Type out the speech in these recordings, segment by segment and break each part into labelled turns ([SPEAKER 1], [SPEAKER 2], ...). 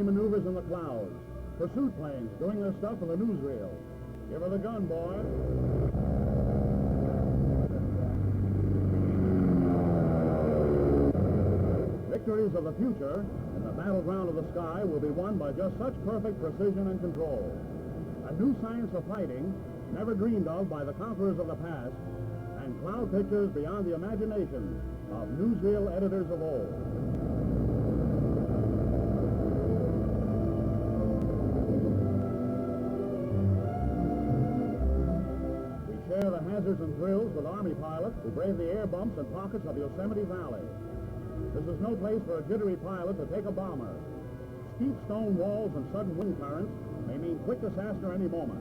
[SPEAKER 1] Maneuvers in the clouds. Pursuit planes doing their stuff in the newsreel. Give her the gun, boy. Victories of the future in the battleground of the sky will be won by just such perfect precision and control. A new science of fighting never dreamed of by the conquerors of the past, and cloud pictures beyond the imagination of newsreel editors of old. Share the hazards and thrills with Army pilots who brave the air bumps and pockets of Yosemite Valley. This is no place for a jittery pilot to take a bomber. Steep stone walls and sudden wind currents may mean quick disaster any moment.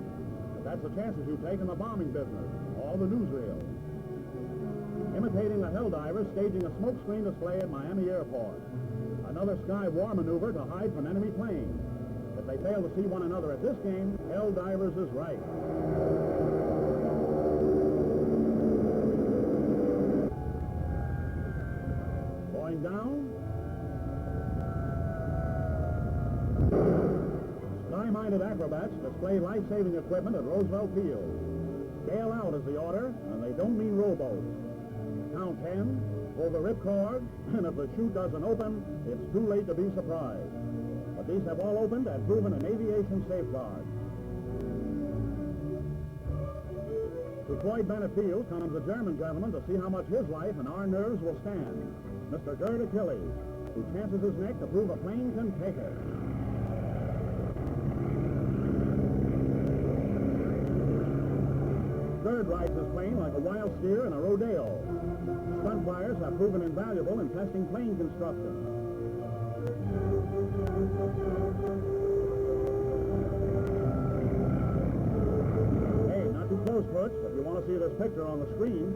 [SPEAKER 1] But that's the chances you take in the bombing business, all the newsreel. Imitating the Helldivers staging a smokescreen display at Miami Airport. Another sky war maneuver to hide from enemy planes. If they fail to see one another at this game, Helldivers is right. Down. Sky-minded acrobats display life-saving equipment at Roosevelt Field. Bail out is the order, and they don't mean rowboats. Count 10, pull the ripcord, and if the chute doesn't open, it's too late to be surprised. But these have all opened and proven an aviation safeguard. To Floyd Bennett Field comes a German gentleman to see how much his life and our nerves will stand. Mr. Gerd Achilles, who chances his neck to prove a plane can take it. Gerd rides his plane like a wild steer in a rodeo. Stunt flyers have proven invaluable in testing plane construction. Hey, not too close, Butch, if you want to see this picture on the screen.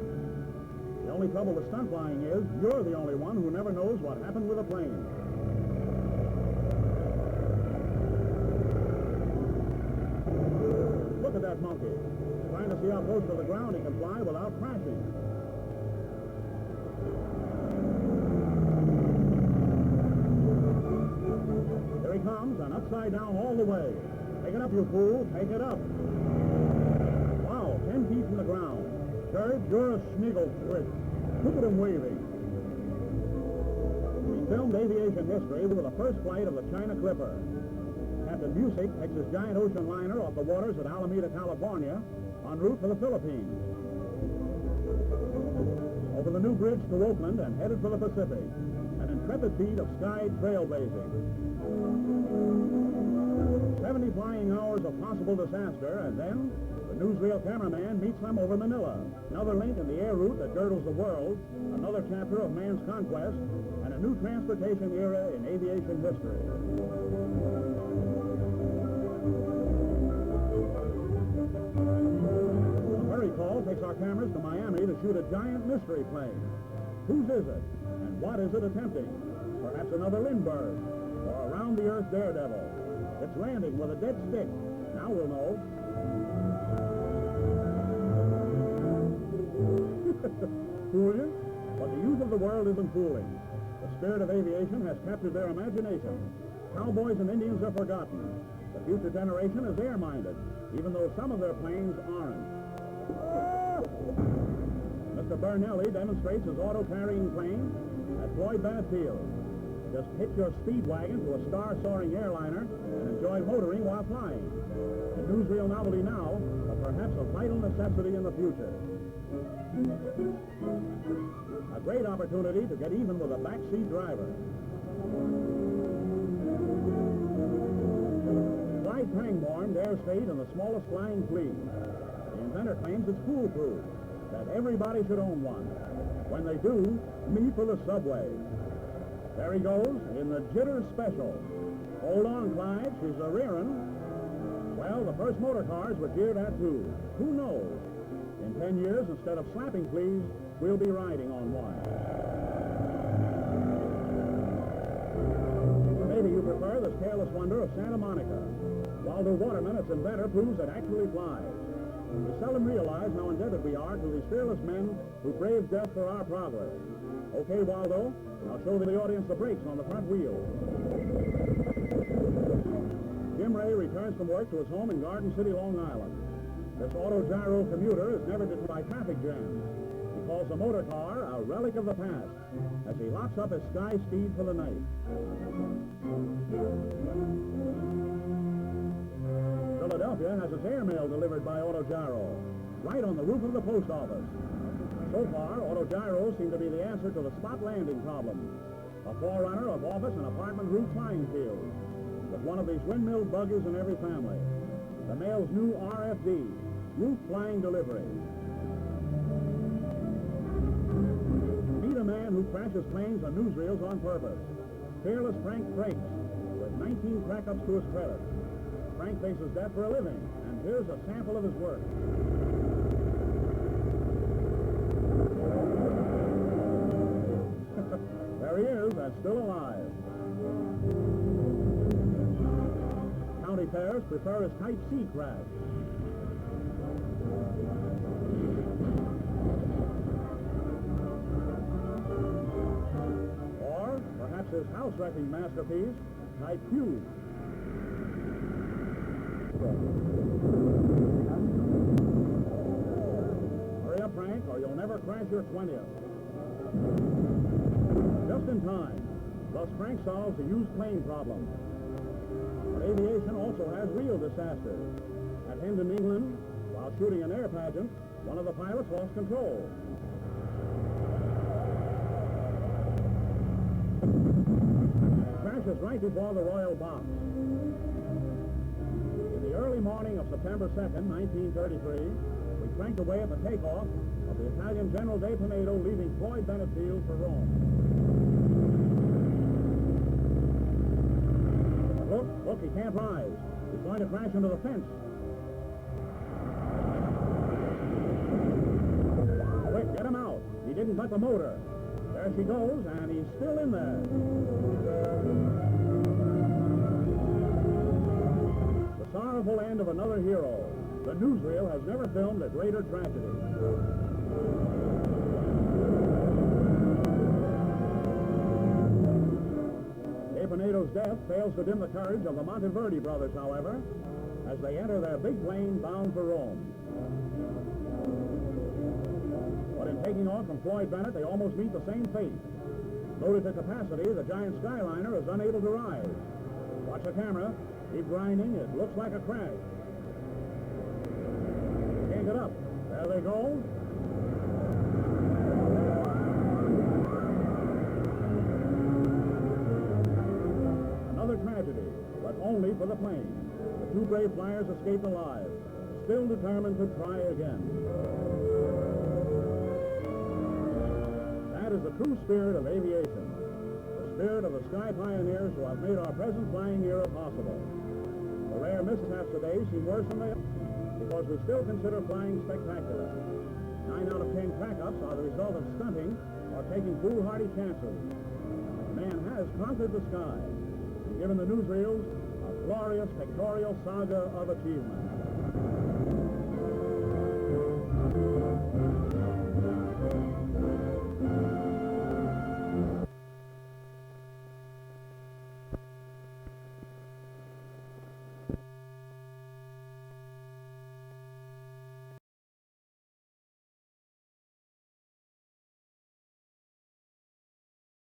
[SPEAKER 1] The only trouble with stunt flying is you're the only one who never knows what happened with a plane. Look at that monkey. Trying to see how close to the ground he can fly without crashing. Here he comes, and upside down all the way. Take it up, you fool. Take it up. Wow, 10 feet from the ground. Gerd, you're a sniggle twit. Look at him waving. We filmed aviation history with the first flight of the China Clipper. Captain Busick takes his giant ocean liner off the waters at Alameda, California, en route for the Philippines. Over the new bridge to Oakland and headed for the Pacific. An intrepid feat of sky trailblazing. 70 flying hours of possible disaster, and then the newsreel cameraman meets them over Manila. Another link in the air route that girdles the world, another chapter of man's conquest, and a new transportation era in aviation history. A hurry call takes our cameras to Miami to shoot a giant mystery plane. Whose is it? And what is it attempting? Perhaps another Lindbergh, or a round-the-earth daredevil. It's landing with a dead stick. Now we'll know. Fool you? But the youth of the world isn't fooling. The spirit of aviation has captured their imagination. Cowboys and Indians are forgotten. The future generation is air-minded, even though some of their planes aren't. Mr. Bernelli demonstrates his auto-carrying plane at Floyd Bennett Field. Just hitch your Speedwagon to a star-soaring airliner and enjoy motoring while flying. A newsreel novelty now, but perhaps a vital necessity in the future. A great opportunity to get even with a backseat driver. Clyde Pangborn dares fate in the smallest flying fleet. The inventor claims it's foolproof, that everybody should own one. When they do, me for the subway. There he goes in the Jitters Special. Hold on, Clyde, she's a rearin'. Well, the first motor cars were jeered at too. Who knows? In 10 years, instead of slapping fleas, we'll be riding on one. Maybe you prefer this careless wonder of Santa Monica. Waldo Waterman, its inventor, proves it actually flies. We seldom realize how indebted we are to these fearless men who braved death for our progress. Okay, Waldo, now show the audience the brakes on the front wheel. Jim Ray returns from work to his home in Garden City, Long Island. This auto-gyro commuter is never deterred by traffic jams. He calls the motor car a relic of the past as he locks up his Sky Steed for the night. Philadelphia has its airmail delivered by autogyro, right on the roof of the post office. So far, autogyros seem to be the answer to the spot landing problem, a forerunner of office and apartment roof flying fields, with one of these windmill buggies in every family. The mail's new RFD, roof flying delivery. Meet a man who crashes planes on newsreels on purpose. Fearless Frank Frakes, with 19 crack-ups to his credit. Frank faces death for a living, and here's a sample of his work. There he is, and still alive. County fairs prefer his Type C crash. Or perhaps his house-wrecking masterpiece, Type Q. Hurry up, Frank, or you'll never crash your 20th. Just in time. Thus, Frank solves the used plane problem. But aviation also has real disasters. At Hendon, England, while shooting an air pageant, one of the pilots lost control. Crashes right before the Royal Box. In the early morning of September 2nd, 1933, we cranked away at the takeoff of the Italian General de Pinedo leaving Floyd Bennett Field for Rome. Look, he can't rise. He's going to crash into the fence. Quick, get him out. He didn't cut the motor. There she goes, and he's still in there. The sorrowful end of another hero. The newsreel has never filmed a greater tragedy. Pinedo's death fails to dim the courage of the Monteverdi brothers, however, as they enter their big plane bound for Rome. But in taking off from Floyd Bennett, they almost meet the same fate. Loaded to capacity, the giant Skyliner is unable to rise. Watch the camera. Keep grinding. It looks like a crash. Can't get up. There they go. Tragedy, but only for the plane. The two brave flyers escaped alive, still determined to try again. That is the true spirit of aviation, the spirit of the sky pioneers who have made our present flying era possible. The rare mishaps today seem worse than they are because we still consider flying spectacular. 9 out of 10 crack-ups are the result of stunting or taking foolhardy chances. Man has conquered the sky, given the newsreels a glorious pictorial saga of achievement.